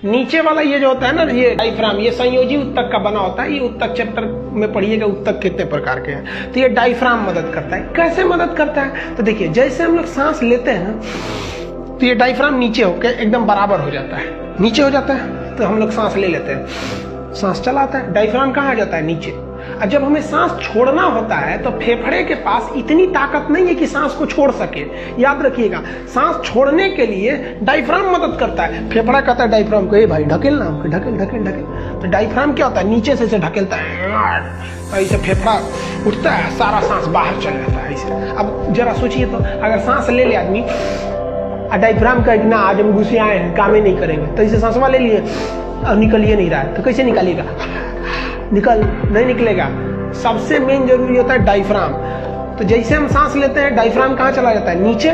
नीचे वाला ये जो होता है ना, ये डायफ्राम, ये संयोजी उत्तक का बना होता है। ये उत्तक चैप्टर में पढ़िएगा उत्तक कितने प्रकार के हैं। तो ये डायफ्राम मदद करता है। कैसे मदद करता है? तो देखिए, जैसे हम लोग सांस लेते हैं ना, तो ये डायफ्राम नीचे होकर एकदम बराबर हो जाता है, नीचे हो जाता है, तो हम लोग सांस ले लेते हैं, सांस चलाता है। डायफ्राम कहाँ आ जाता है? नीचे। और जब हमें सांस छोड़ना होता है तो फेफड़े के पास इतनी ताकत नहीं है कि सांस को छोड़ सके। याद रखिएगा, सांस छोड़ने के लिए डायफ्राम मदद करता है। फेफड़ा कहता है डायफ्राम को, ए भाई ढकेल ना, ढकेल ढकेल ढकेल। तो डायफ्राम क्या होता है? नीचे से ढकेलता है, ऐसे फेफड़ा उठता है, सारा सांस बाहर चल जाता है ऐसे। अब जरा सोचिए तो, अगर सांस ले ले आदमी, डायफ्राम का ना आज हम घुसे आए हैं, काम ही नहीं करेंगे, तो इसे सांसवा ले लिए और निकलिए नहीं रहा है, तो कैसे निकालिएगा? निकल नहीं निकलेगा। सबसे मेन जरूरी होता है डायफ्राम। तो जैसे हम सांस लेते हैं, डायफ्राम कहाँ चला जाता है? नीचे।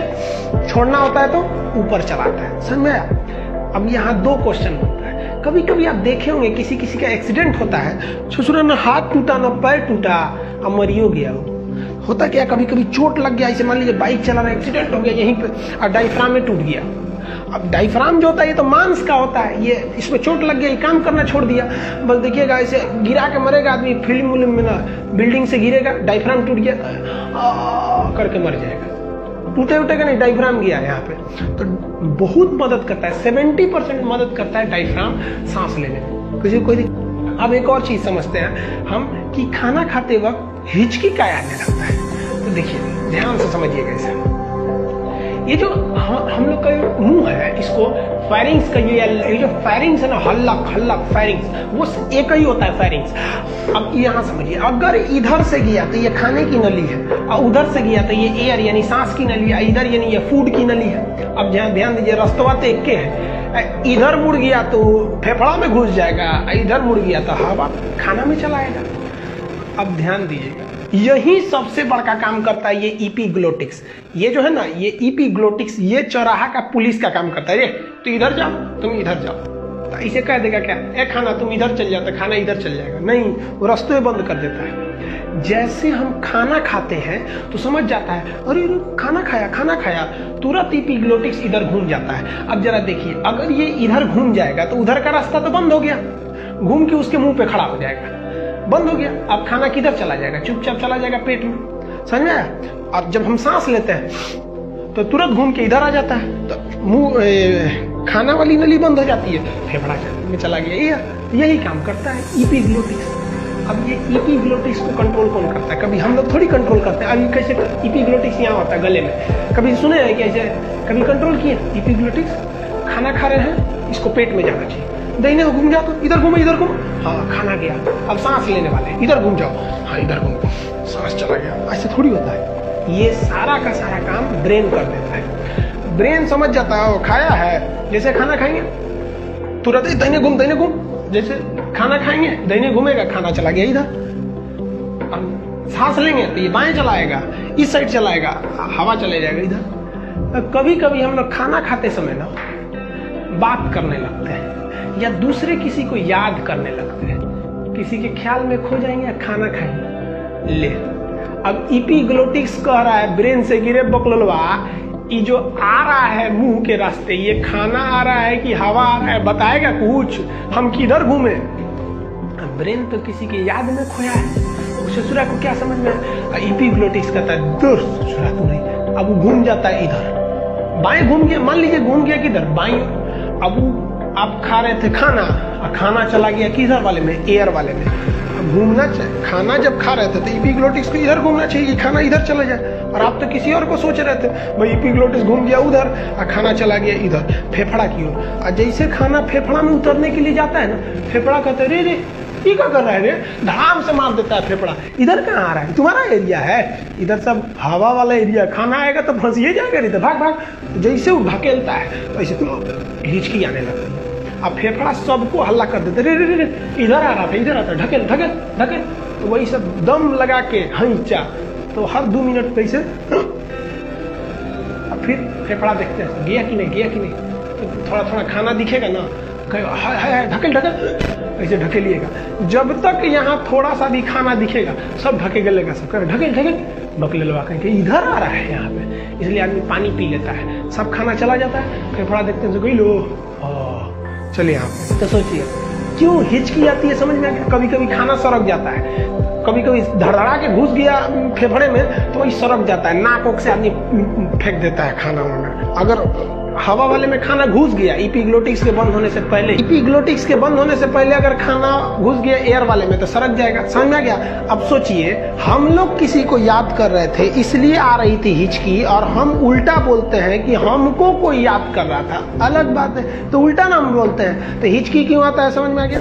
छोड़ना होता है तो ऊपर चलाता है। समझ में आया? अब यहाँ दो क्वेश्चन होता है। कभी कभी आप देखे होंगे किसी किसी का एक्सीडेंट होता है, ससुरा ना हाथ टूटा ना पैर टूटा, अब मरियो गया हो। होता क्या, कभी कभी चोट लग गया, इसे मान लीजिए बाइक चला रहा, एक्सीडेंट हो गया यहीं पे और डायफ्राम में टूट गया। अब डायफ्राम जो होता है ये तो मांस का होता है, ये इसमें चोट लग गया, ये काम करना छोड़ दिया। बस देखिएगा, ऐसे गिरा के मरेगा आदमी, फिल्म में ना, बिल्डिंग से गिरेगा, डायफ्राम टूट गया करके मर जाएगा। टूटे उठेगा नहीं, डायफ्राम गया यहाँ पे। तो बहुत मदद करता है, 70% मदद करता है डायफ्राम सांस लेने में। किसी कोई अब एक और चीज समझते हैं हम कि खाना खाते वक्त हिचकी का आने लगता है। तो देखिए, ध्यान से समझिएगा इसे। ये जो हम लोग का मुंह है, इसको फेरिंग्स का, ये जो फेरिंग्स है ना, हल्लक हल्लक फेरिंग्स, वो एक ही होता है फेरिंग्स। अब यहाँ समझिए, अगर इधर से गया तो ये खाने की नली है, और उधर से गया तो ये एयर यानी सांस की नली है, इधर यानी ये फूड की नली है। अब ध्यान दीजिए, रास्तवा तो एक के है। इधर मुड़ गया तो फेफड़ा में घुस जाएगा, इधर मुड़ गया तो हवा खाना में चलाएगा। अब ध्यान दीजिएगा, यही सबसे बड़ा काम करता है ये इपीग्लोटिक्स। ये जो है ना, ये इपीग्लोटिक्स, ये चौराहा का पुलिस का काम करता है। रे तो इधर जाओ, तुम इधर जाओ, तो इसे कह देगा क्या, ए खाना तुम इधर चल जाओ, तो खाना इधर चल जाएगा। नहीं, वो रास्ते बंद कर देता है। जैसे हम खाना खाते हैं तो समझ जाता है, अरे खाना खाया, तुरंत इपीग्लोटिक्स इधर घूम जाता है। अब जरा देखिए, अगर ये इधर घूम जाएगा तो उधर का रास्ता तो बंद हो गया, घूम के उसके मुंह पे खड़ा हो जाएगा, बंद हो गया। अब खाना किधर चला जाएगा? चुपचाप चला जाएगा पेट में। समझ में आया? और जब हम सांस लेते हैं तो तुरंत घूम के इधर आ जाता है, तो मुंह खाना वाली नली बंद हो जाती है, फेफड़ा में चला गया। यही काम करता है इपीग्लोटिक्स। अब ये इपीग्लोटिक्स को कंट्रोल कौन करता है? कभी हम लोग थोड़ी कंट्रोल करते हैं। अभी कैसे इपीग्लोटिक्स यहाँ होता है गले में, कभी सुने हैं कि ऐसे कभी कंट्रोल किए? इपीग्लोटिक्स खाना खा रहे हैं, इसको पेट में जाना चाहिए, दाहिने घूम जाओ, तो इधर घूमो, इधर घूमो, हाँ खाना गया। अब सांस लेने वाले इधर घूम जाओ, हाँ इधर घूमो, सांस चला गया। ऐसे थोड़ी होता है। ये सारा का सारा काम ब्रेन कर देता है। ब्रेन समझ जाता है, वो खाया है, जैसे खाना खाएंगे तुरंत दाहिने घूम, जैसे खाना खाएंगे दाहिने घूमेगा, खाना चला गया इधर। अब सांस लेंगे तो ये बाएं चलाएगा, इस साइड चलाएगा, हवा चले जाएगा इधर। कभी कभी हम लोग खाना खाते समय ना बात करने लगते हैं, या दूसरे किसी को याद करने लगते हैं, किसी के ख्याल में खो जाएंगे या खाना खाएंगे। ले, अब इपीग्लोटिक्स कह रहा है ब्रेन से, गिरे बकलोलवा, ये जो आ रहा है मुंह के रास्ते, ये खाना आ रहा है कि हवा आ रहा है, बताएगा कुछ, हम किधर घूमे? ब्रेन तो किसी के याद में खोया है, ससुरा को क्या समझ में? इपीग्लोटिक्स कहता है दूर ससुरा तू नहीं। अब वो घूम जाता है इधर, बाएं घूम गया, मान लीजिए घूम गया किधर? बाएं। अब आप खा रहे थे खाना, और खाना चला गया किधर वाले में? एयर वाले में। घूमना चाहिए, खाना जब खा रहे थे तो इपीग्लोटिक्स को इधर घूमना चाहिए कि खाना इधर चला जाए, और आप तो किसी और को सोच रहे थे, भाई इपीग्लोटिक्स घूम गया उधर और खाना चला गया इधर, फेफड़ा की ओर। और जैसे खाना फेफड़ा में उतरने के लिए जाता है ना, फेफड़ा कहता है रे ये क्या कर रहा है रे, धड़ाम से मार देता है फेफड़ा, इधर कहाँ आ रहा है, तुम्हारा एरिया है, इधर सब हवा वाला एरिया, खाना आएगा तो फंसिए जाएगा, नहीं तो भाग भाग। जैसे वो ढकेलता है वैसे तुम हिचकी आने लगती है। अब फेफड़ा सबको हल्ला कर देते, रे रे रे इधर आ रहा था, इधर आता, ढकेल ढकेल ढकेल। तो वही सब दम लगा के हंचा, तो हर 2 मिनट पे से अब फिर फेफड़ा देखते हैं गया कि नहीं, तो थोड़ा थोड़ा खाना दिखेगा ना, हाय ढकेल ढकेल, ऐसे ढकेलिएगा। जब तक यहाँ थोड़ा सा भी खाना दिखेगा सब ढकेलेगा, सब कर ढकेल ढकेल, बकलेलवा कहेंगे इधर आ रहा है यहाँ पे। इसलिए आदमी पानी पी लेता है, सब खाना चला जाता है, फेफड़ा देखते हैं गई लो चलिए आप तो सोचिए क्यों हिचकी आती है, समझ में आ गया। कभी कभी खाना सड़क जाता है, कभी कभी धड़धड़ा के घुस गया फेफड़े में तो वही सड़क जाता है, नाक ओक से आदमी फेंक देता है खाना वाना। अगर हवा वाले में खाना घुस गया इपीग्लोटिक्स के बंद होने से पहले, इपीग्लोटिक्स के बंद होने से पहले अगर खाना घुस गया एयर वाले में तो सड़क जाएगा, समझ में आ गया। अब सोचिए हम लोग किसी को याद कर रहे थे इसलिए आ रही थी हिचकी, और हम उल्टा बोलते हैं कि हमको कोई याद कर रहा था, अलग बात है। तो उल्टा ना हम बोलते हैं तो हिचकी क्यों आता है, समझ में आ गया।